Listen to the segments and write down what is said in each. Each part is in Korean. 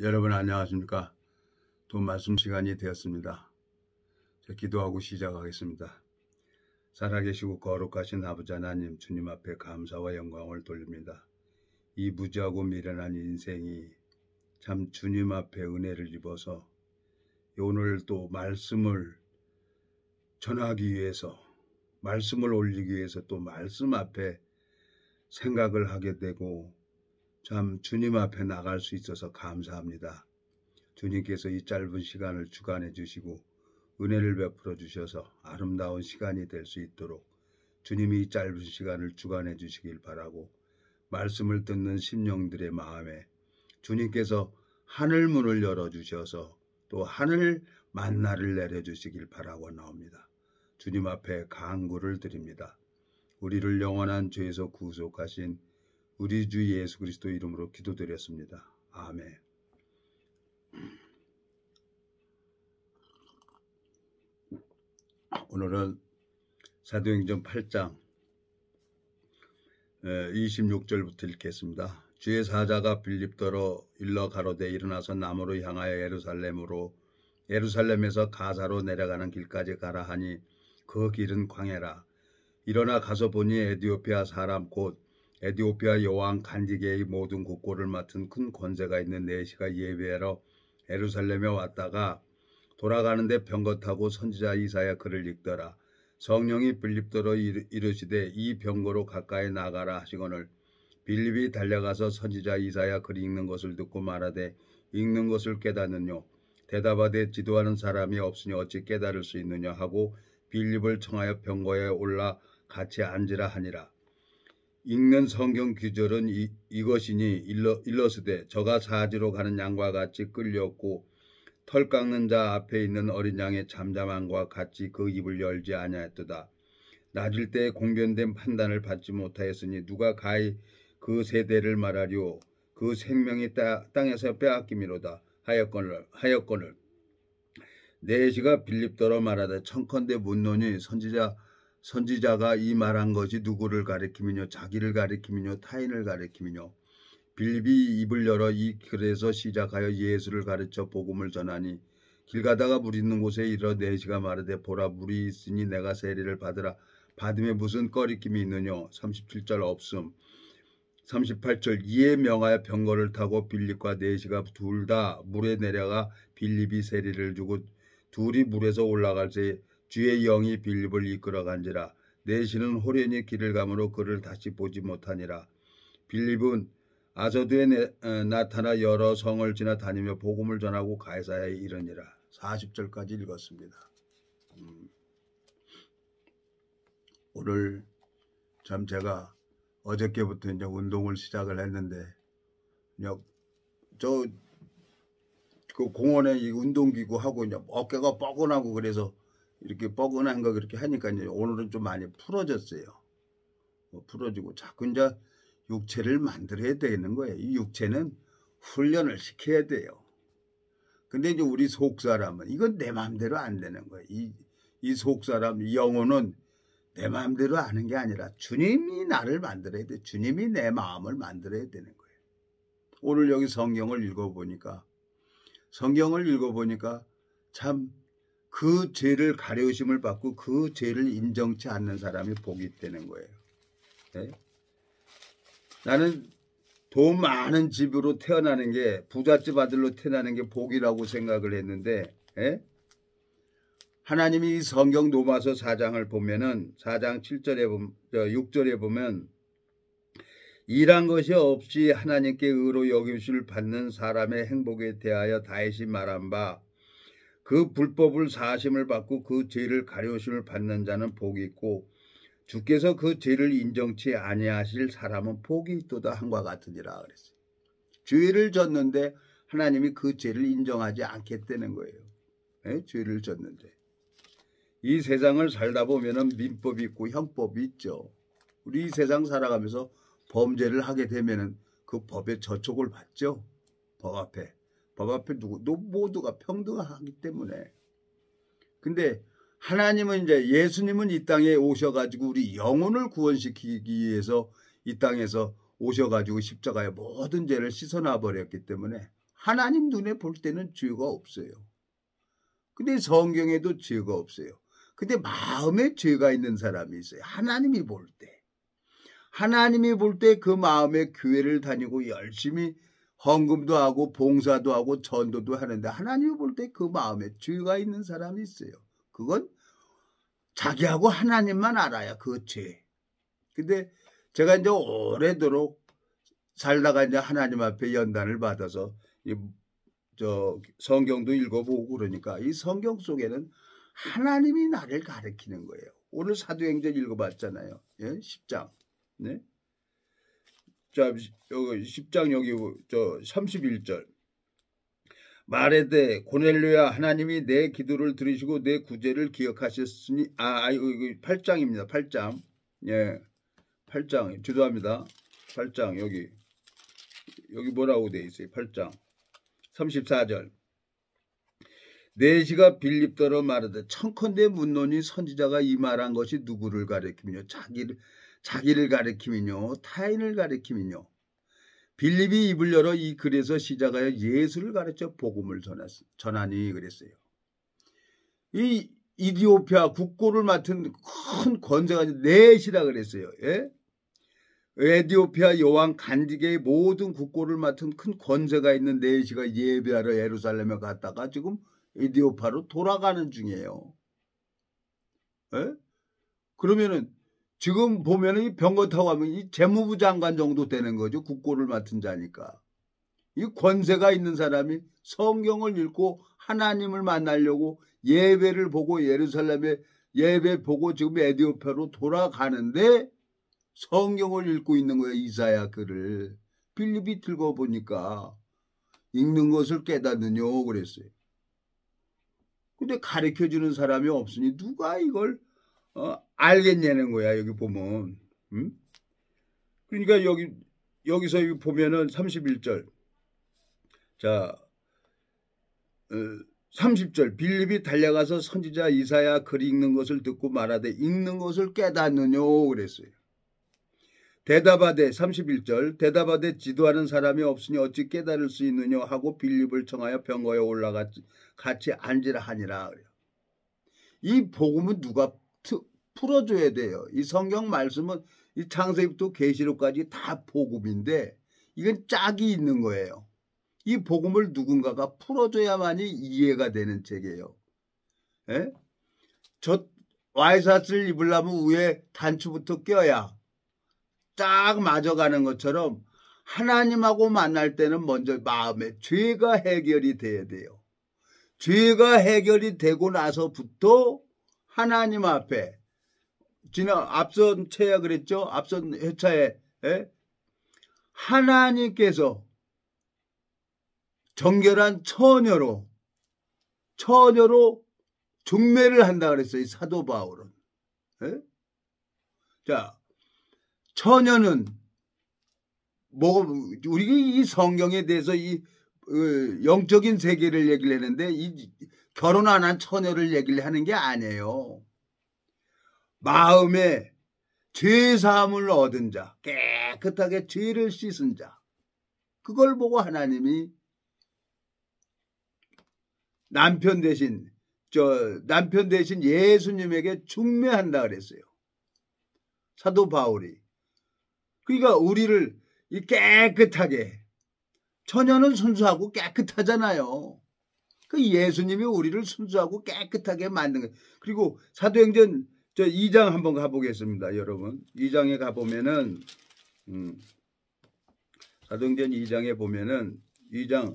여러분 안녕하십니까? 또 말씀 시간이 되었습니다. 기도하고 시작하겠습니다. 살아계시고 거룩하신 아버지 하나님, 주님 앞에 감사와 영광을 돌립니다. 이 무지하고 미련한 인생이 참 주님 앞에 은혜를 입어서 오늘 또 말씀을 전하기 위해서, 말씀을 올리기 위해서 또 말씀 앞에 생각을 하게 되고 참 주님 앞에 나갈 수 있어서 감사합니다. 주님께서 이 짧은 시간을 주관해 주시고 은혜를 베풀어 주셔서 아름다운 시간이 될 수 있도록 주님이 이 짧은 시간을 주관해 주시길 바라고, 말씀을 듣는 심령들의 마음에 주님께서 하늘 문을 열어주셔서 또 하늘 만나를 내려주시길 바라고 나옵니다. 주님 앞에 간구를 드립니다. 우리를 영원한 죄에서 구속하신 우리 주 예수 그리스도 이름으로 기도드렸습니다. 아멘. 오늘은 사도행전 8장 26절부터 읽겠습니다. 주의 사자가 빌립더로 일러 가로되 일어나서 남으로 향하여 예루살렘에서 가사로 내려가는 길까지 가라 하니 그 길은 광야라. 일어나 가서 보니 에디오피아 사람 곧 에디오피아 여왕 간디게의 모든 국고를 맡은 큰 권세가 있는 내시가 예배하러 예루살렘에 왔다가 돌아가는데 병거 타고 선지자 이사야 글을 읽더라. 성령이 빌립더로 이르시되 이 병거로 가까이 나가라 하시거늘 빌립이 달려가서 선지자 이사야 글 읽는 것을 듣고 말하되 읽는 것을 깨닫느뇨. 대답하되 지도하는 사람이 없으니 어찌 깨달을 수 있느냐 하고 빌립을 청하여 병거에 올라 같이 앉으라 하니라. 읽는 성경 규절은 이것이니 일러스되 저가 사지로 가는 양과 같이 끌렸고 털 깎는 자 앞에 있는 어린 양의 잠잠함과 같이 그 입을 열지 아니하였도다. 낮을 때에 공변된 판단을 받지 못하였으니 누가 가히 그 세대를 말하리오. 그 생명이 땅에서 빼앗김이로다 하였거늘 내시가 빌립더러 말하되 청컨대 묻노니 선지자가 이 말한 것이 누구를 가리키미뇨 자기를 가리키미뇨 타인을 가리키미뇨. 빌립이 입을 열어 이 글에서 시작하여 예수를 가르쳐 복음을 전하니 길 가다가 물 있는 곳에 이르러 내시가 말하되 보라 물이 있으니 내가 세례를 받으라. 받음에 무슨 꺼리낌이 있느뇨. 37절 없음. 38절 이에 명하여 병거를 타고 빌립과 내시가 둘 다 물에 내려가 빌립이 세례를 주고 둘이 물에서 올라갈 때 주의 영이 빌립을 이끌어간지라. 내시는 호련히 길을 가므로 그를 다시 보지 못하니라. 빌립은 아소도에 나타나 여러 성을 지나 다니며 복음을 전하고 가이사야에 이르니라. 40절까지 읽었습니다. 오늘 참 제가 어저께부터 이제 운동을 시작을 했는데 저 그 공원에 이 운동기구 하고 이제 어깨가 뻐근하고 그래서 이렇게 뻐근한 거 그렇게 하니까 이제 오늘은 좀 많이 풀어졌어요. 풀어지고 자꾸 이제 육체를 만들어야 되는 거예요. 이 육체는 훈련을 시켜야 돼요. 근데 이제 우리 속사람은 이건 내 마음대로 안 되는 거예요. 이 속사람, 이 영혼은 내 마음대로 하는 게 아니라 주님이 나를 만들어야 돼. 주님이 내 마음을 만들어야 되는 거예요. 오늘 여기 성경을 읽어보니까 참 그 죄를 가려우심을 받고 그 죄를 인정치 않는 사람이 복이 되는 거예요. 네? 나는 돈 많은 집으로 태어나는 게, 부잣집 아들로 태어나는 게 복이라고 생각을 했는데, 하나님이 이 성경 로마서 4장을 보면은 4장 6절에 보면 일한 것이 없이 하나님께 의로 여김을 받는 사람의 행복에 대하여 다윗이 말한 바 그 불법을 사심을 받고 그 죄를 가려우심을 받는 자는 복이 있고 주께서 그 죄를 인정치 아니하실 사람은 복이 있도다 함과 같으니라 그랬어요. 죄를 졌는데 하나님이 그 죄를 인정하지 않겠다는 거예요. 죄를 졌는데. 이 세상을 살다 보면은 민법이 있고 형법이 있죠. 우리 이 세상 살아가면서 범죄를 하게 되면은 그 법의 저촉을 받죠. 법 앞에 모두가 평등하기 때문에. 근데 하나님은 이제 예수님은 이 땅에 오셔가지고 우리 영혼을 구원시키기 위해서 이 땅에서 오셔가지고 십자가에 모든 죄를 씻어놔 버렸기 때문에 하나님 눈에 볼 때는 죄가 없어요. 근데 성경에도 죄가 없어요. 근데 마음에 죄가 있는 사람이 있어요. 하나님이 볼 때. 하나님이 볼 때 그 마음에 교회를 다니고 열심히 헌금도 하고 봉사도 하고 전도도 하는데 하나님이 볼 때 그 마음에 죄가 있는 사람이 있어요. 그건 자기하고 하나님만 알아야 그 죄. 근데 제가 이제 오래도록 살다가 이제 하나님 앞에 연단을 받아서 성경도 읽어보고 그러니까 이 성경 속에는 하나님이 나를 가르치는 거예요. 오늘 사도행전 읽어봤잖아요. 예? 10장. 네? 자, 여기 10장 여기 31절. 말하되 고넬료야 하나님이 내 기도를 들으시고 내 구제를 기억하셨으니 여기 8장입니다. 8장. 예. 8장. 죄송합니다. 8장 여기 뭐라고 돼 있어요? 8장. 34절. 내시가 빌립더러 말하되 청컨대 묻노니 선지자가 이 말한 것이 누구를 가리키며 자기를 가리키며 타인을 가리키며 빌립이 입을 열어 이 글에서 시작하여 예수를 가르쳐 복음을 전하니 그랬어요. 이 이디오피아 국고를 맡은 큰 권세가 넷이라 그랬어요. 예? 에디오피아 여왕 간디게의 모든 국고를 맡은 큰 권세가 있는 넷이가 예배하러 예루살렘에 갔다가 지금 에디오피아로 돌아가는 중이에요. 예? 그러면은 지금 보면은 이 병거 타고 가면 이 재무부 장관 정도 되는 거죠. 국고를 맡은 자니까. 이 권세가 있는 사람이 성경을 읽고 하나님을 만나려고 예배를 보고 예루살렘에 예배 보고 지금 에디오피아로 돌아가는데 성경을 읽고 있는 거예요. 이사야 글을. 빌립이 들고 보니까 읽는 것을 깨닫느뇨 그랬어요. 근데 가르쳐주는 사람이 없으니 누가 이걸 알겠냐는 거야. 여기 보면. 그러니까 여기서 보면은 31절. 자, 30절. 빌립이 달려가서 선지자 이사야 글 읽는 것을 듣고 말하되 읽는 것을 깨닫느뇨 그랬어요. 대답하되 31절. 대답하되 지도하는 사람이 없으니 어찌 깨달을 수 있느냐 하고 빌립을 청하여 병거에 올라가 같이 앉으라 하니라. 이 복음은 누가 풀어줘야 돼요. 이 성경 말씀은 이 창세기부터 계시록까지 다 복음인데 이건 짝이 있는 거예요. 이 복음을 누군가가 풀어줘야만이 이해가 되는 책이에요. 예? 저 와이셔츠를 입으려면 위에 단추부터 껴야 딱 맞아가는 것처럼 하나님하고 만날 때는 먼저 마음에 죄가 해결이 돼야 돼요. 죄가 해결이 되고 나서부터 하나님 앞에 앞선 차에 그랬죠? 앞선 회차에 하나님께서 정결한 처녀로 중매를 한다 그랬어요. 사도 바울은. 에? 자, 처녀는 우리 이 성경에 대해서 이 영적인 세계를 얘기를 했는데 이 결혼 안 한 처녀를 얘기를 하는 게 아니에요. 마음에 죄사함을 얻은 자, 깨끗하게 죄를 씻은 자, 그걸 보고 하나님이 남편 대신 예수님에게 중매한다 그랬어요. 사도 바울이. 그러니까 우리를 깨끗하게, 처녀는 순수하고 깨끗하잖아요. 그 예수님이 우리를 순수하고 깨끗하게 만든 거예요. 그리고 사도행전 2장 한번 가보겠습니다, 여러분. 2장에 가보면은 사도행전 2장에 보면은 2장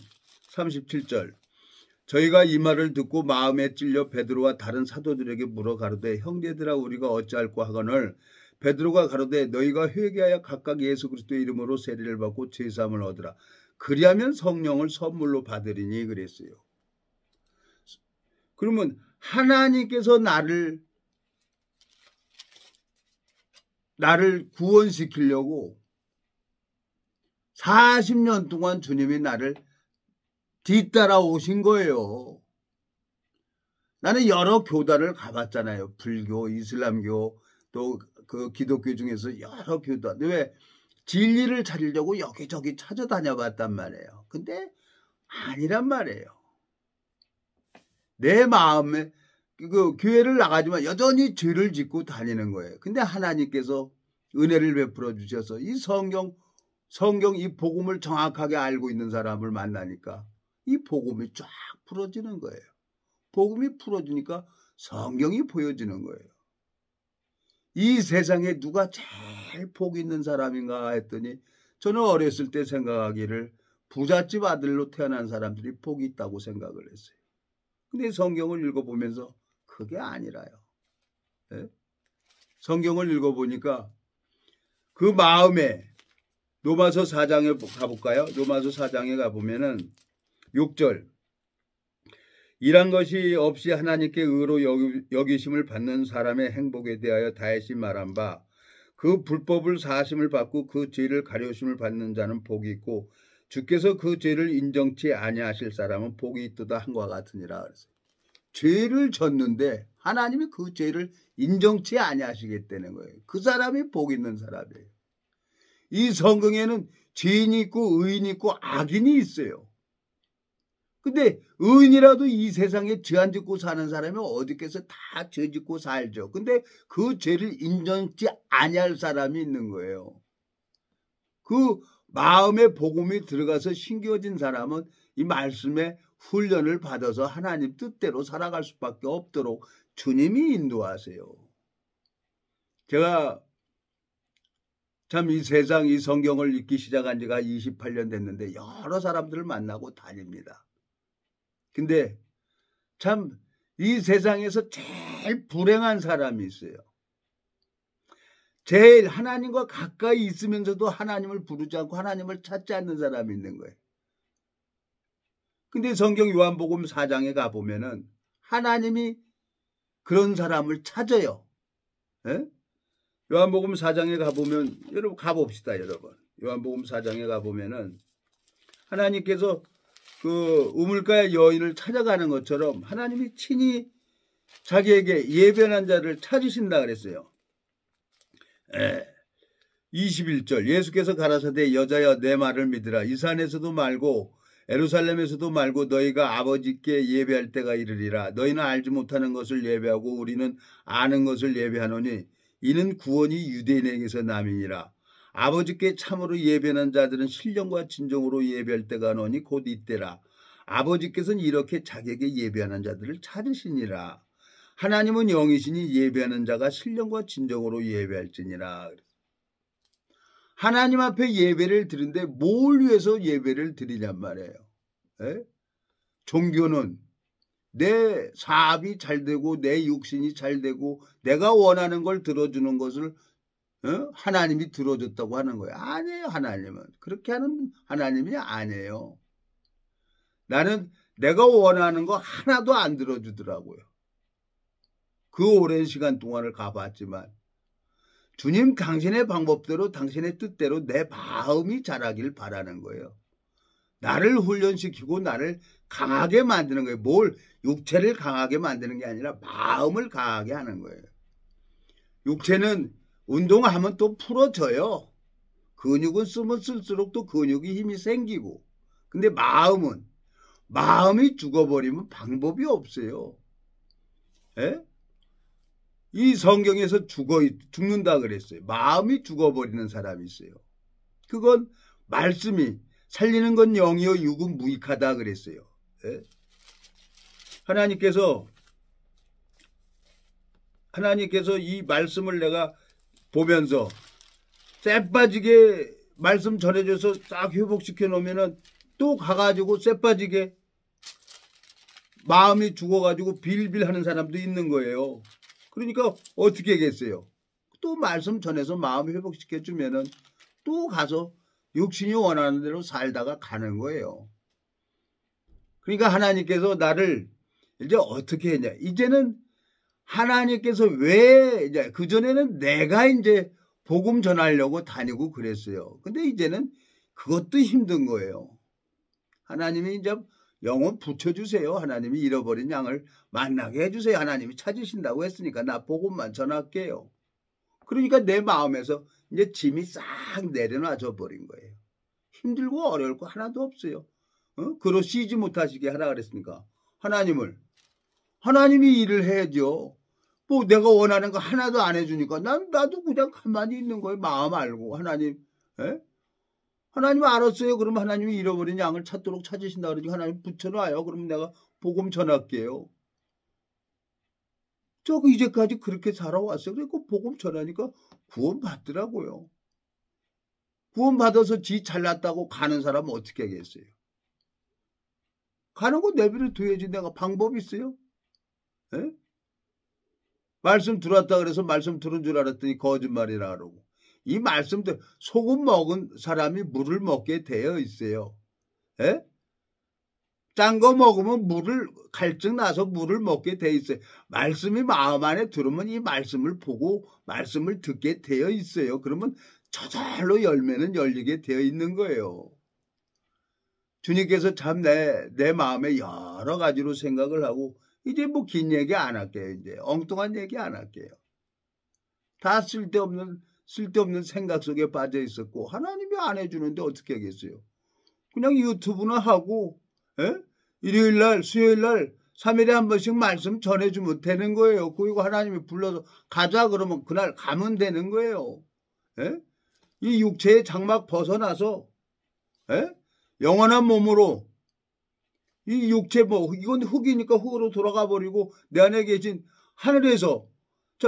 37절. 저희가 이 말을 듣고 마음에 찔려 베드로와 다른 사도들에게 물어 가로되 형제들아 우리가 어찌할꼬 하거늘 베드로가 가로되 너희가 회개하여 각각 예수 그리스도의 이름으로 세례를 받고 죄사함을 얻으라. 그리하면 성령을 선물로 받으리니 그랬어요. 그러면 하나님께서 나를 구원시키려고 40년 동안 주님이 나를 뒤따라 오신 거예요. 나는 여러 교단을 가봤잖아요. 불교, 이슬람교, 또 그 기독교 중에서 여러 교단. 왜? 진리를 찾으려고 여기저기 찾아다녀 봤단 말이에요. 근데 아니란 말이에요. 내 마음에 그 교회를 나가지만 여전히 죄를 짓고 다니는 거예요. 근데 하나님께서 은혜를 베풀어 주셔서 이 성경 이 복음을 정확하게 알고 있는 사람을 만나니까 이 복음이 쫙 풀어지는 거예요. 복음이 풀어지니까 성경이 보여지는 거예요. 이 세상에 누가 제일 복 있는 사람인가 했더니 저는 어렸을 때 생각하기를 부잣집 아들로 태어난 사람들이 복이 있다고 생각을 했어요. 근데 성경을 읽어보면서 그게 아니라요. 네? 성경을 읽어보니까 그 마음에 로마서 4장에 가볼까요? 로마서 4장에 가보면은 6절 이란 것이 없이 하나님께 의로 여기심을 받는 사람의 행복에 대하여 다시 말한 바 그 불법을 사하심을 받고 그 죄를 가려심을 받는 자는 복이 있고 주께서 그 죄를 인정치 아니하실 사람은 복이 있도다 한과 같으니라 그랬어요. 죄를 졌는데 하나님이 그 죄를 인정치 아니하시겠다는 거예요. 그 사람이 복 있는 사람이에요. 이 성경에는 죄인이 있고 의인이 있고 악인이 있어요. 근데 의인이라도 이 세상에 죄 안 짓고 사는 사람이 어디께서 다 죄 짓고 살죠. 근데 그 죄를 인정치 아니할 사람이 있는 거예요. 그 마음의 복음이 들어가서 신겨진 사람은 이 말씀에 훈련을 받아서 하나님 뜻대로 살아갈 수밖에 없도록 주님이 인도하세요. 제가 참 이 세상 이 성경을 읽기 시작한 지가 28년 됐는데 여러 사람들을 만나고 다닙니다. 근데 참 이 세상에서 제일 불행한 사람이 있어요. 제일 하나님과 가까이 있으면서도 하나님을 부르지 않고 하나님을 찾지 않는 사람이 있는 거예요. 근데 성경 요한복음 4장에 가보면은 하나님이 그런 사람을 찾아요. 에? 요한복음 4장에 가보면 여러분 가봅시다. 여러분 요한복음 4장에 가보면은 하나님께서 그 우물가의 여인을 찾아가는 것처럼 하나님이 친히 자기에게 예변한 자를 찾으신다 그랬어요. 21절 예수께서 가라사대 여자여 내 말을 믿으라. 이 산에서도 말고 예루살렘에서도 말고 너희가 아버지께 예배할 때가 이르리라. 너희는 알지 못하는 것을 예배하고 우리는 아는 것을 예배하노니 이는 구원이 유대인에게서 남이니라. 아버지께 참으로 예배하는 자들은 신령과 진정으로 예배할 때가 오니 곧 이때라. 아버지께서는 이렇게 자기에게 예배하는 자들을 찾으시니라. 하나님은 영이시니 예배하는 자가 신령과 진정으로 예배할지니라. 하나님 앞에 예배를 드리는데 뭘 위해서 예배를 드리냔 말이에요. 에? 종교는 내 사업이 잘 되고 내 육신이 잘 되고 내가 원하는 걸 들어주는 것을 하나님이 들어줬다고 하는 거예요. 아니에요. 하나님은 그렇게 하는 하나님이 아니에요. 나는 내가 원하는 거 하나도 안 들어주더라고요. 그 오랜 시간 동안을 가봤지만 주님 당신의 방법대로 당신의 뜻대로 내 마음이 자라길 바라는 거예요. 나를 훈련시키고 나를 강하게 만드는 거예요. 뭘 육체를 강하게 만드는 게 아니라 마음을 강하게 하는 거예요. 육체는 운동하면 또 풀어져요. 근육은 쓰면 쓸수록 또 근육이 힘이 생기고. 근데 마음이 죽어버리면 방법이 없어요. 에? 이 성경에서 죽는다 그랬어요. 마음이 죽어버리는 사람이 있어요. 그건 말씀이 살리는 건 영이요 육은 무익하다 그랬어요. 에? 하나님께서 이 말씀을 내가 보면서 쎄빠지게 말씀 전해줘서 딱 회복시켜 놓으면은 또 가가지고 쎄빠지게 마음이 죽어가지고 빌빌 하는 사람도 있는 거예요. 그러니까 어떻게 하겠어요? 또 말씀 전해서 마음 회복시켜 주면은 또 가서 육신이 원하는 대로 살다가 가는 거예요. 그러니까 하나님께서 나를 이제 어떻게 했냐? 이제는 하나님께서 왜 이제 그전에는 내가 이제 복음 전하려고 다니고 그랬어요. 근데 이제는 그것도 힘든 거예요. 하나님이 이제 영혼 붙여주세요. 하나님이 잃어버린 양을 만나게 해주세요. 하나님이 찾으신다고 했으니까 나 복음만 전할게요. 그러니까 내 마음에서 이제 짐이 싹 내려놔져 버린 거예요. 힘들고 어려울 거 하나도 없어요. 그로 쉬지 못하시게 하라 그랬으니까 하나님이 일을 해야죠. 뭐 내가 원하는 거 하나도 안 해주니까 나도 그냥 가만히 있는 거예요. 마음 알고 하나님 알았어요. 그러면 하나님이 잃어버린 양을 찾도록 찾으신다 그러지. 하나님 붙여놔요. 그러면 내가 복음 전할게요. 저 이제까지 그렇게 살아왔어요. 그리고 복음 전하니까 구원 받더라고요. 구원 받아서 지 잘났다고 가는 사람은 어떻게 하겠어요? 가는 거 내버려 둬야지. 내가 방법이 있어요? 에? 말씀 들었다 그래서 말씀 들은 줄 알았더니 거짓말이라 그러고. 이 말씀들 소금 먹은 사람이 물을 먹게 되어 있어요. 에? 짠 거 먹으면 갈증 나서 물을 먹게 돼 있어요. 말씀이 마음 안에 들으면 이 말씀을 보고 말씀을 듣게 되어 있어요. 그러면 저절로 열매는 열리게 되어 있는 거예요. 주님께서 참 내 마음에 여러 가지로 생각을 하고 이제 뭐 긴 얘기 안 할게요. 이제 엉뚱한 얘기 안 할게요. 다 쓸데없는 생각 속에 빠져 있었고 하나님이 안 해주는데 어떻게 하겠어요. 그냥 유튜브나 하고 일요일날 수요일날 3일에 한 번씩 말씀 전해주면 되는 거예요. 그리고 하나님이 불러서 가자 그러면 그날 가면 되는 거예요. 이 육체의 장막 벗어나서 영원한 몸으로 이 육체 이건 흙이니까 흙으로 돌아가 버리고 내 안에 계신 하늘에서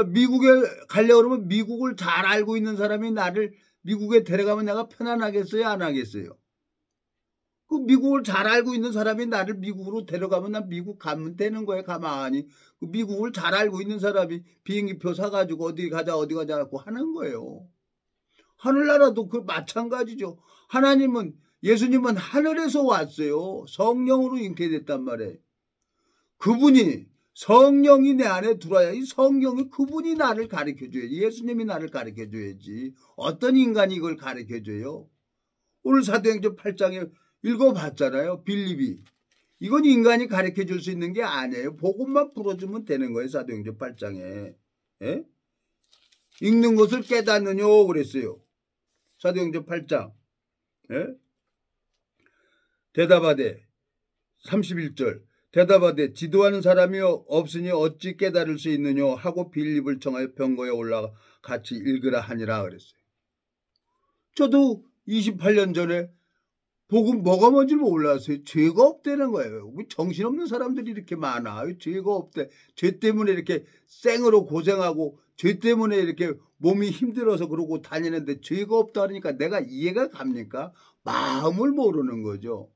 미국에 가려고 그러면 미국을 잘 알고 있는 사람이 나를 미국에 데려가면 내가 편안하겠어요? 안 하겠어요? 그 미국을 잘 알고 있는 사람이 나를 미국으로 데려가면 난 미국 가면 되는 거예요. 가만히. 그 미국을 잘 알고 있는 사람이 비행기표 사가지고 어디 가자 하고 하는 거예요. 하늘나라도 그 마찬가지죠. 예수님은 하늘에서 왔어요. 성령으로 잉태됐단 말이에요. 그분이 성령이 내 안에 들어와야 이 성령이 그분이 나를 가르쳐줘야지. 예수님이 나를 가르쳐줘야지. 어떤 인간이 이걸 가르쳐줘요? 오늘 사도행전 8장에 읽어봤잖아요. 빌립이. 이건 인간이 가르쳐줄 수 있는 게 아니에요. 복음만 풀어주면 되는 거예요. 사도행전 8장에. 읽는 것을 깨닫느뇨 그랬어요. 사도행전 8장. 대답하되 31절 대답하되 지도하는 사람이 없으니 어찌 깨달을 수 있느뇨 하고 빌립을 청하여 병거에 올라가 같이 읽으라 하니라 그랬어요. 저도 28년 전에 복음 뭐가 뭔지 몰랐어요. 죄가 없다는 거예요. 정신없는 사람들이 이렇게 많아. 죄가 없대. 죄 때문에 이렇게 생으로 고생하고 죄 때문에 이렇게 몸이 힘들어서 그러고 다니는데 죄가 없다 그러니까 내가 이해가 갑니까? 마음을 모르는 거죠.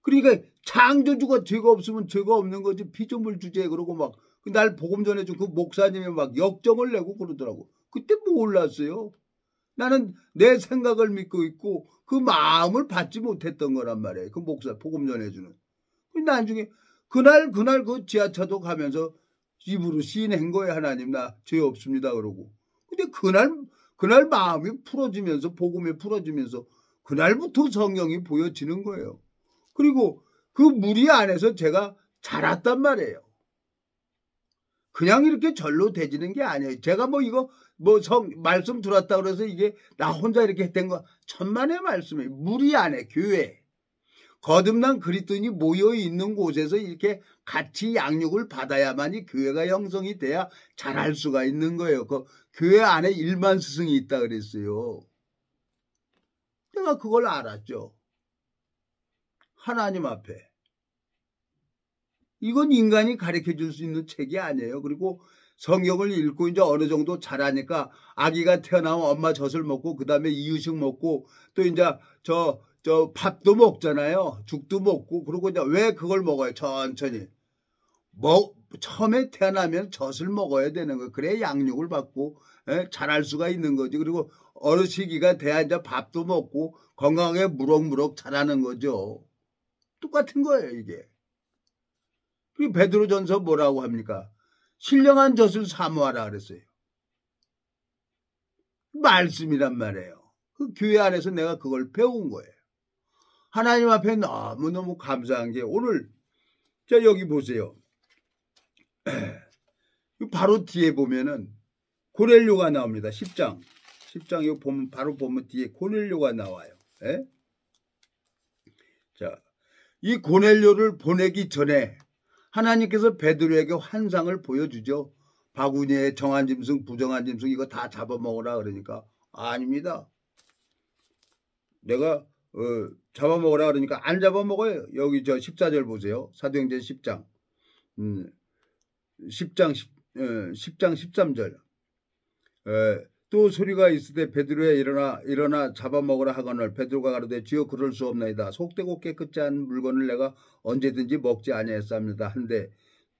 그러니까 창조주가 죄가 없으면 죄가 없는 거지 피조물 주제에 그러고 막 날 복음 전해준 그 목사님이 막 역정을 내고 그러더라고. 그때 몰랐어요. 나는 내 생각을 믿고 있고 그 마음을 받지 못했던 거란 말이에요. 그 목사 복음 전해주는. 나중에 그날 그 지하차도 가면서 입으로 시인한 거예요. 하나님 나 죄 없습니다 그러고. 근데 그날 마음이 풀어지면서 복음이 풀어지면서 그날부터 성령이 보여지는 거예요. 그리고 그 무리 안에서 제가 자랐단 말이에요. 그냥 이렇게 절로 되지는 게 아니에요. 제가 말씀 들었다 그래서 이게 나 혼자 이렇게 된 거 천만의 말씀이에요. 무리 안에 교회. 거듭난 그리스도인이 모여 있는 곳에서 이렇게 같이 양육을 받아야만이 교회가 형성이 돼야 잘할 수가 있는 거예요. 그 교회 안에 1만 스승이 있다 그랬어요. 내가 그걸 알았죠. 하나님 앞에. 이건 인간이 가르쳐 줄 수 있는 책이 아니에요. 그리고 성경을 읽고 이제 어느 정도 잘하니까 아기가 태어나면 엄마 젖을 먹고 그 다음에 이유식 먹고 또 이제 저 밥도 먹잖아요. 죽도 먹고 그러고 이제 왜 그걸 먹어요? 천천히. 처음에 태어나면 젖을 먹어야 되는 거예요. 그래야 양육을 받고 자랄 수가 있는 거지. 그리고 어느 시기가 돼야 이제 밥도 먹고 건강하게 무럭무럭 자라는 거죠. 똑같은 거예요, 이게. 그리고 베드로전서 뭐라고 합니까? 신령한 젖을 사모하라 그랬어요. 말씀이란 말이에요. 그 교회 안에서 내가 그걸 배운 거예요. 하나님 앞에 너무너무 감사한 게 오늘 여기 보세요. 바로 뒤에 보면은 고넬료가 나옵니다. 10장 이거 바로 보면 뒤에 고넬료가 나와요. 자, 이 고넬료를 보내기 전에 하나님께서 베드로에게 환상을 보여주죠. 바구니에 정한 짐승, 부정한 짐승 이거 다 잡아먹으라 그러니까 아닙니다. 내가 잡아먹으라 그러니까 안 잡아먹어요. 여기 저 14절 보세요. 사도행전 10장 10장 13절 또 소리가 있으되 베드로야 일어나 잡아먹으라 하거늘 베드로가 가로되 주여 그럴 수 없나이다. 속되고 깨끗지 않은 물건을 내가 언제든지 먹지 아니하였습니다 한데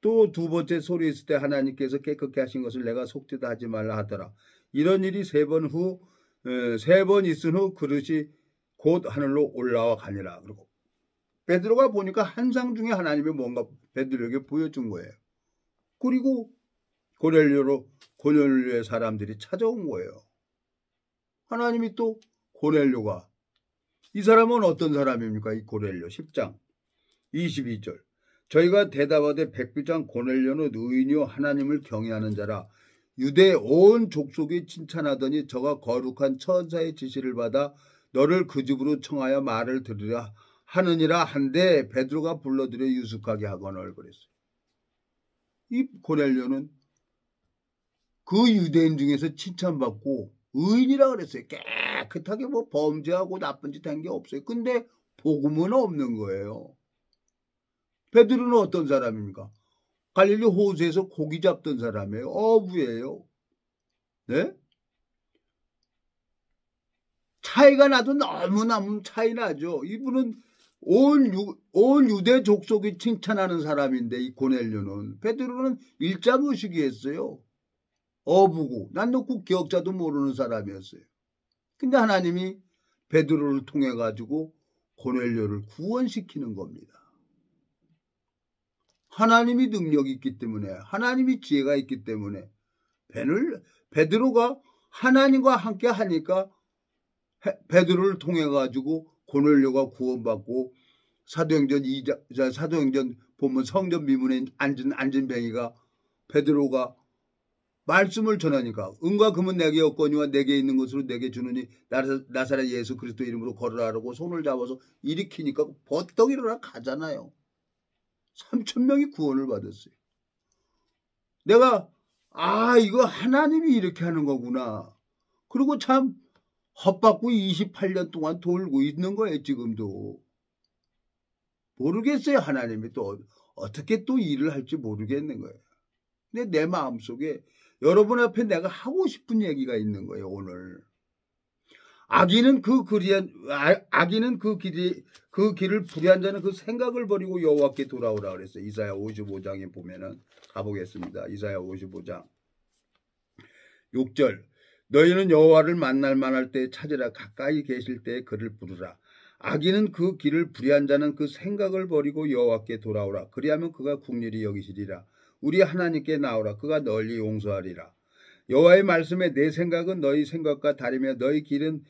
또 두 번째 소리 있을 때 하나님께서 깨끗게 하신 것을 내가 속되다 하지 말라 하더라. 이런 일이 세 번 있은 후 그릇이 곧 하늘로 올라와 가니라. 그리고 베드로가 보니까 환상 중에 하나님이 뭔가 베드로에게 보여준 거예요. 그리고 고넬료의 사람들이 찾아온 거예요. 하나님이 또 고넬료가 이 사람은 어떤 사람입니까? 이 고넬료 10장 22절 저희가 대답하되 백부장 고넬료는 의인이요 하나님을 경외하는 자라 유대 온 족속이 칭찬하더니 저가 거룩한 천사의 지시를 받아 너를 그 집으로 청하여 말을 들으라 하느니라 한데 베드로가 불러들여 유숙하게 하거늘 그랬어요. 이 고넬료는 그 유대인 중에서 칭찬받고 의인이라 그랬어요. 깨끗하게 뭐 범죄하고 나쁜 짓 한 게 없어요. 근데 복음은 없는 거예요. 베드로는 어떤 사람입니까? 갈릴리 호수에서 고기 잡던 사람이에요. 어부예요. 네? 차이가 나도 너무너무 차이 나죠. 이분은 온 유대 족속이 칭찬하는 사람인데 이 고넬료는 베드로는 일자무식이었어요. 어부고 난 놓고 기억자도 모르는 사람이었어요. 근데 하나님이 베드로를 통해 가지고 고넬료를 구원시키는 겁니다. 하나님이 능력이 있기 때문에 하나님이 지혜가 있기 때문에 베드로가 하나님과 함께 하니까 베드로를 통해 가지고 고넬료가 구원받고 사도행전 보면 성전 미문에 앉은 뱅이가 베드로가 말씀을 전하니까 은과 금은 내게 없거니와 내게 있는 것으로 내게 주느니 나사렛 예수 그리스도 이름으로 걸으라고 손을 잡아서 일으키니까 버떡 일어나 가잖아요. 3,000명이 구원을 받았어요. 내가 이거 하나님이 이렇게 하는 거구나. 그리고 참 헛바꾸 28년 동안 돌고 있는 거예요. 지금도. 모르겠어요. 하나님이 또 어떻게 또 일을 할지 모르겠는 거예요. 근데 내 마음속에 여러분 앞에 내가 하고 싶은 얘기가 있는 거예요. 오늘. 악인은 그 길을 불의한 자는 그 생각을 버리고 여호와께 돌아오라 그랬어요. 이사야 55장에 보면은 가보겠습니다. 이사야 55장 6절 너희는 여호와를 만날 만할 때 찾으라 가까이 계실 때 그를 부르라. 악인은 그 길을 불의한 자는 그 생각을 버리고 여호와께 돌아오라. 그리하면 그가 국률이 여기시리라. 우리 하나님께 나오라. 그가 널리 용서하리라. 여호와의 말씀에 내 생각은 너희 생각과 다르며 내 길은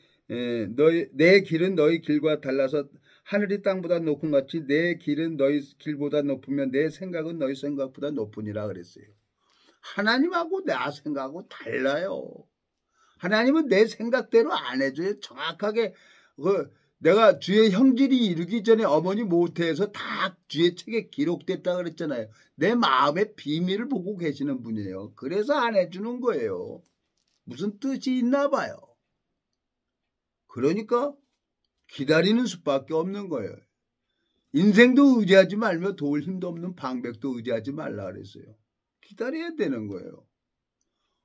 너희 길과 달라서 하늘이 땅보다 높은 같이 내 길은 너희 길보다 높으며 내 생각은 너희 생각보다 높으니라 그랬어요. 하나님하고 내 생각하고 달라요. 하나님은 내 생각대로 안 해줘요. 정확하게 내가 주의 형질이 이르기 전에 어머니 모태에서 다 주의 책에 기록됐다 그랬잖아요. 내 마음의 비밀을 보고 계시는 분이에요. 그래서 안 해주는 거예요. 무슨 뜻이 있나 봐요. 그러니까 기다리는 수밖에 없는 거예요. 인생도 의지하지 말며 도울 힘도 없는 방백도 의지하지 말라 그랬어요. 기다려야 되는 거예요.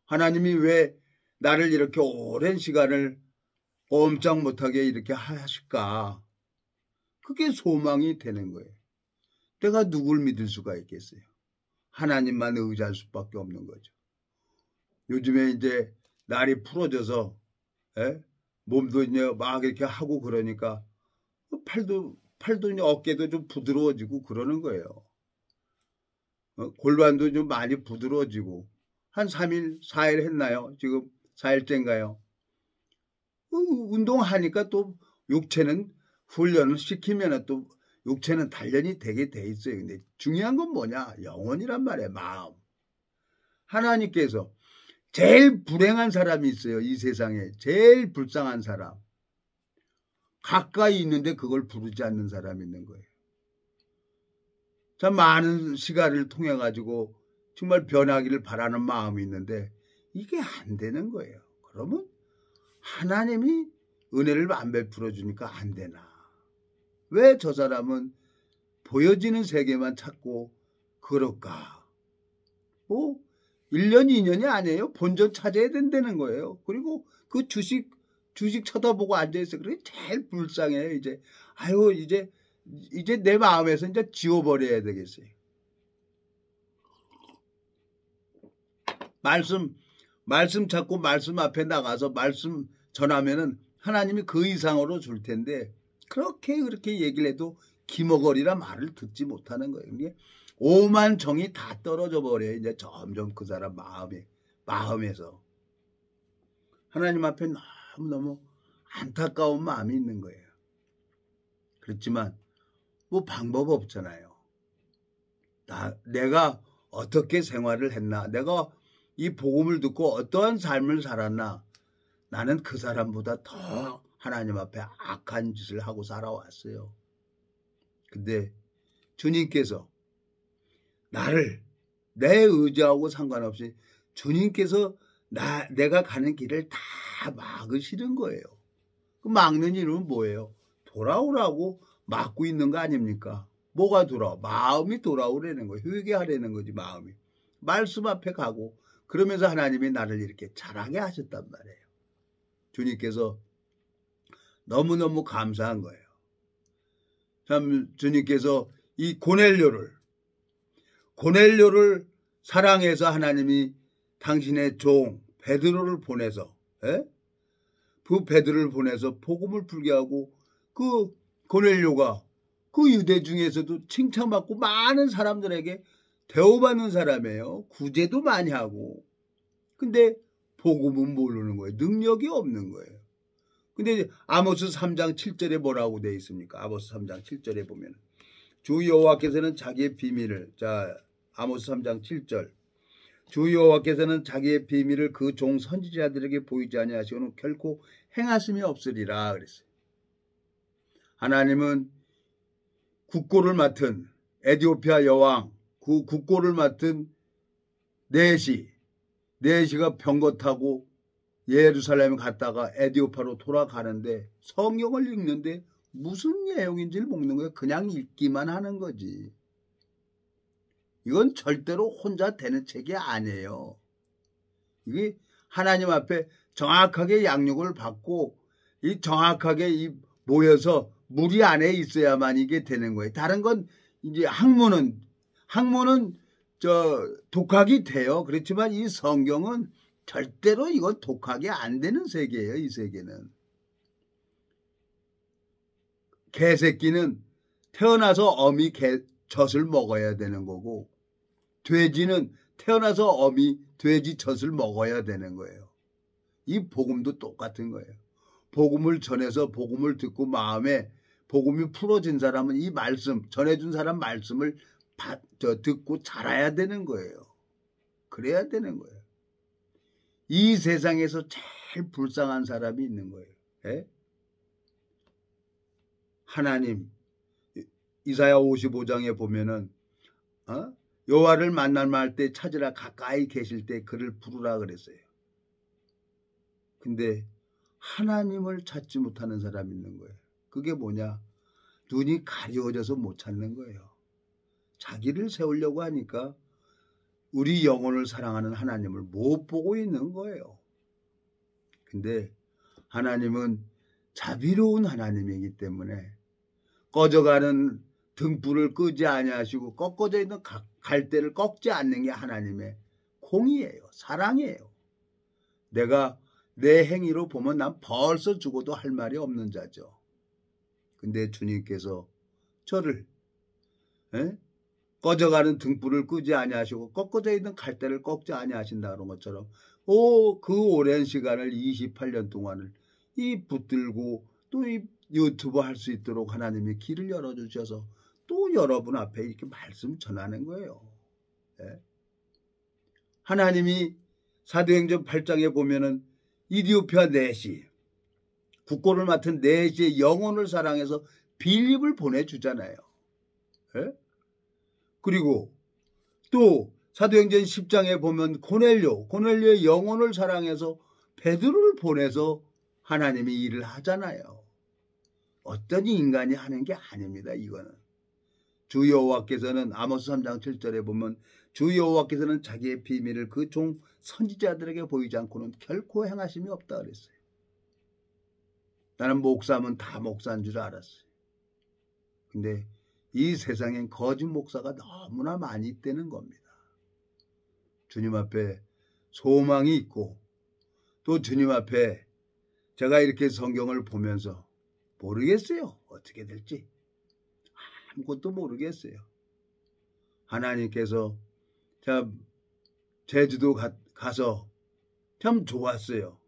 하나님이 왜 나를 이렇게 오랜 시간을 꼼짝 못하게 이렇게 하실까? 그게 소망이 되는 거예요. 내가 누굴 믿을 수가 있겠어요? 하나님만 의지할 수밖에 없는 거죠. 요즘에 이제 날이 풀어져서 몸도 이제 막 이렇게 하고 그러니까 팔도 이제 어깨도 좀 부드러워지고 그러는 거예요. 골반도 좀 많이 부드러워지고 한 3일, 4일 했나요? 지금 4일째인가요? 운동하니까 또 육체는 훈련을 시키면 또 육체는 단련이 되게 돼 있어요. 근데 중요한 건 뭐냐? 영혼이란 말이에요. 마음. 하나님께서 제일 불행한 사람이 있어요. 이 세상에 제일 불쌍한 사람. 가까이 있는데 그걸 부르지 않는 사람이 있는 거예요. 참 많은 시간을 통해 가지고 정말 변하기를 바라는 마음이 있는데 이게 안 되는 거예요. 그러면 하나님이 은혜를 안 베풀어 주니까 안 되나? 왜 저 사람은 보여지는 세계만 찾고 그럴까? 뭐 1년 2년이 아니에요. 본전 찾아야 된다는 거예요. 그리고 그 주식 쳐다보고 앉아있어. 그게 제일 불쌍해요. 이제 아유 이제 내 마음에서 이제 지워버려야 되겠어요. 말씀 찾고 말씀 앞에 나가서 말씀 전하면은 하나님이 그 이상으로 줄 텐데 그렇게 얘기를 해도 기머거리라 말을 듣지 못하는 거예요. 이게 오만 정이 다 떨어져 버려요. 이제 점점 그 사람 마음에서 하나님 앞에 너무너무 안타까운 마음이 있는 거예요. 그렇지만 뭐 방법 없잖아요. 내가 어떻게 생활을 했나, 내가 이 복음을 듣고 어떠한 삶을 살았나, 나는 그 사람보다 더 하나님 앞에 악한 짓을 하고 살아왔어요. 근데 주님께서 내 의지하고 상관없이 주님께서 내가 가는 길을 다 막으시는 거예요. 그 막는 이유는 뭐예요? 돌아오라고 막고 있는 거 아닙니까? 뭐가 돌아와? 마음이 돌아오라는 거예요. 회개하라는 거지, 마음이. 말씀 앞에 가고 그러면서 하나님이 나를 이렇게 자라게 하셨단 말이에요. 주님께서 너무너무 감사한 거예요. 참 주님께서 이 고넬료를 사랑해서 하나님이 당신의 종 베드로를 보내서 그 베드로를 보내서 복음을 풀게 하고 그 고넬료가 그 유대 중에서도 칭찬받고 많은 사람들에게 대우받는 사람이에요. 구제도 많이 하고. 근데 복음은 모르는 거예요. 능력이 없는 거예요. 근데 아모스 3장 7절에 뭐라고 되어 있습니까? 아모스 3장 7절에 보면 주 여호와께서는 자기의 비밀을, 아모스 3장 7절, 주 여호와께서는 자기의 비밀을 그 종 선지자들에게 보이지 아니하시고는 결코 행하심이 없으리라 그랬어요. 하나님은 국고를 맡은 에디오피아 여왕, 그 국고를 맡은 네시가 병거 타고 예루살렘에 갔다가 에디오파로 돌아가는데 성경을 읽는데 무슨 내용인지를 모르는 거예요. 그냥 읽기만 하는 거지. 이건 절대로 혼자 되는 책이 아니에요. 이게 하나님 앞에 정확하게 양육을 받고 정확하게 모여서 무리 안에 있어야만 이게 되는 거예요. 다른 건 이제 학문은 독학이 돼요. 그렇지만 이 성경은 절대로 이건 독학이 안 되는 세계예요. 이 세계는. 개새끼는 태어나서 어미 젖을 먹어야 되는 거고, 돼지는 태어나서 어미 돼지 젖을 먹어야 되는 거예요. 이 복음도 똑같은 거예요. 복음을 전해서 복음을 듣고 마음에 복음이 풀어진 사람은 이 말씀, 전해준 사람 말씀을 듣고 자라야 되는 거예요. 그래야 되는 거예요. 이 세상에서 제일 불쌍한 사람이 있는 거예요. 예? 하나님, 이사야 55장에 보면은 여호와를 만날 때 찾으라, 가까이 계실 때 그를 부르라 그랬어요. 근데 하나님을 찾지 못하는 사람이 있는 거예요. 그게 뭐냐? 눈이 가려워져서 못 찾는 거예요. 자기를 세우려고 하니까 우리 영혼을 사랑하는 하나님을 못 보고 있는 거예요. 근데 하나님은 자비로운 하나님이기 때문에 꺼져가는 등불을 끄지 아니하시고 꺾어져 있는 갈대를 꺾지 않는 게 하나님의 공의예요. 사랑이에요. 내가 내 행위로 보면 난 벌써 죽어도 할 말이 없는 자죠. 근데 주님께서 저를 꺼져가는 등불을 끄지 아니하시고 꺾어져 있는 갈대를 꺾지 아니하신다 그런 것처럼 그 오랜 시간을 28년 동안을 붙들고 또 이 유튜브 할 수 있도록 하나님이 길을 열어주셔서 또 여러분 앞에 이렇게 말씀 전하는 거예요. 네? 하나님이 사도행전 8장에 보면은 이디오피아 네시, 국고를 맡은 네시의 영혼을 사랑해서 빌립을 보내주잖아요. 네? 그리고 또 사도행전 10장에 보면 고넬료의 영혼을 사랑해서 베드로를 보내서 하나님이 일을 하잖아요. 어떤 인간이 하는 게 아닙니다. 이거는. 주 여호와께서는 아모스 3장 7절에 보면 주 여호와께서는 자기의 비밀을 그 종 선지자들에게 보이지 않고는 결코 행하심이 없다 그랬어요. 나는 목사면 다 목사인 줄 알았어요. 근데 이 세상엔 거짓 목사가 너무나 많이 있다는 겁니다. 주님 앞에 소망이 있고 또 주님 앞에 제가 이렇게 성경을 보면서 모르겠어요. 어떻게 될지. 아무것도 모르겠어요. 하나님께서 참 제주도 가서 참 좋았어요.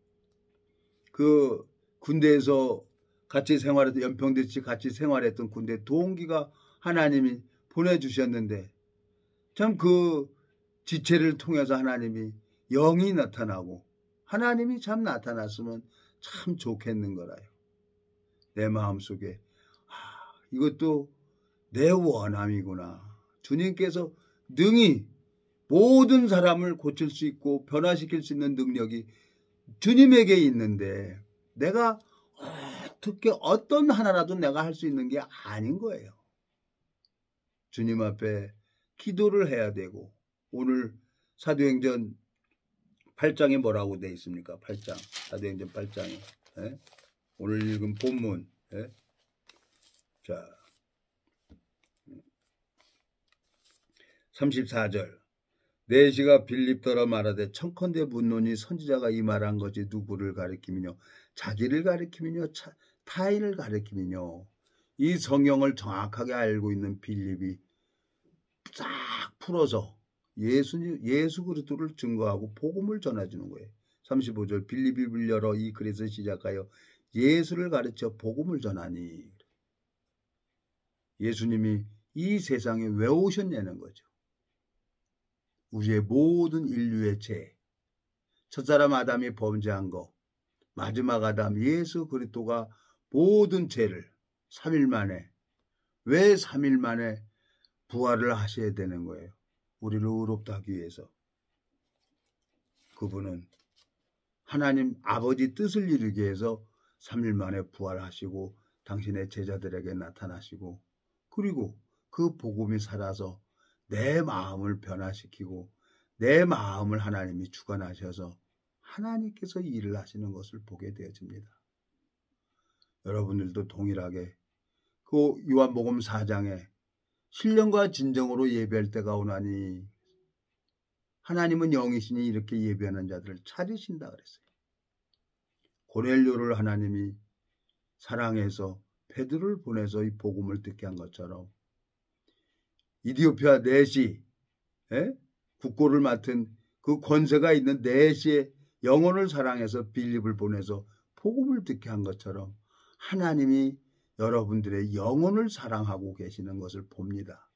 그 군대에서 같이 생활했던 연평대치 같이 생활했던 군대 동기가 하나님이 보내주셨는데 참 그 지체를 통해서 하나님이 영이 나타나고 하나님이 참 나타났으면 참 좋겠는 거라요. 내 마음속에 이것도 내 원함이구나. 주님께서 능히 모든 사람을 고칠 수 있고 변화시킬 수 있는 능력이 주님에게 있는데 내가 어떻게 어떤 하나라도 내가 할 수 있는 게 아닌 거예요. 주님 앞에 기도를 해야 되고 오늘 사도행전 8장에 뭐라고 돼 있습니까? 8장 사도행전 8장에 오늘 읽은 본문 자 34절 내시가 빌립더러 말하되 청컨대 묻노니 선지자가 이 말한 것이 누구를 가리키미뇨 자기를 가리키미뇨 타인을 가리키미뇨. 이 성경을 정확하게 알고 있는 빌립이 싹 풀어서 예수 그리스도를 증거하고 복음을 전해주는 거예요. 35절 빌립이 입을 열어 이 글에서 시작하여 예수를 가르쳐 복음을 전하니. 예수님이 이 세상에 왜 오셨냐는 거죠. 우리의 모든 인류의 죄, 첫사람 아담이 범죄한 거, 마지막 아담 예수 그리스도가 모든 죄를 3일 만에, 왜 3일 만에 부활을 하셔야 되는 거예요? 우리를 의롭다 하기 위해서. 그분은 하나님 아버지 뜻을 이루기 위해서 3일 만에 부활하시고 당신의 제자들에게 나타나시고 그리고 그 복음이 살아서 내 마음을 변화시키고 내 마음을 하나님이 주관하셔서 하나님께서 일을 하시는 것을 보게 되어집니다. 여러분들도 동일하게 그 요한복음 4장에 신령과 진정으로 예배할 때가 오나니 하나님은 영이시니 이렇게 예배하는 자들을 찾으신다 그랬어요. 고넬료를 하나님이 사랑해서 베드로를 보내서 이 복음을 듣게 한 것처럼 이디오피아 내시 국고를 맡은 그 권세가 있는 내시의 영혼을 사랑해서 빌립을 보내서 복음을 듣게 한 것처럼 하나님이 여러분들의 영혼을 사랑하고 계시는 것을 봅니다.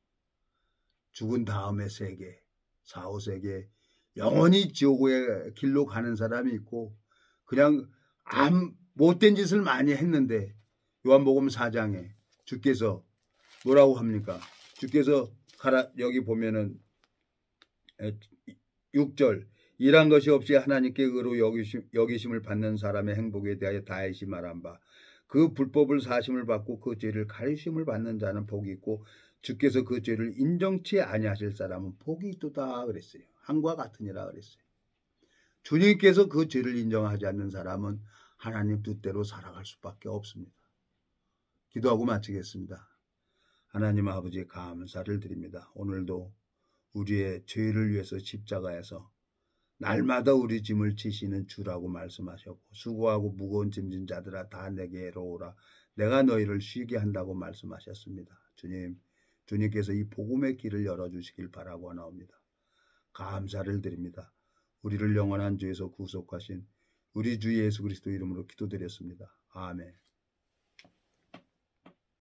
죽은 다음의 세계, 사후세계 영원히 지옥의 길로 가는 사람이 있고 그냥 못된 짓을 많이 했는데 요한복음 4장에 주께서 뭐라고 합니까? 주께서 여기 보면은 6절 일한 것이 없이 하나님께 의로 여기심을 받는 사람의 행복에 대하여 다윗이 말한 바 그 불법을 사심을 받고 그 죄를 가리심을 받는 자는 복이 있고 주께서 그 죄를 인정치 아니하실 사람은 복이 있도다 그랬어요. 한과 같으니라 그랬어요. 주님께서 그 죄를 인정하지 않는 사람은 하나님 뜻대로 살아갈 수밖에 없습니다. 기도하고 마치겠습니다. 하나님 아버지 감사를 드립니다. 오늘도 우리의 죄를 위해서 십자가에서 날마다 우리 짐을 지시는 주라고 말씀하셨고 수고하고 무거운 짐진 자들아 다 내게로 오라 내가 너희를 쉬게 한다고 말씀하셨습니다. 주님께서 이 복음의 길을 열어주시길 바라고 하나옵니다. 감사를 드립니다. 우리를 영원한 죄에서 구속하신 우리 주 예수 그리스도 이름으로 기도드렸습니다. 아멘.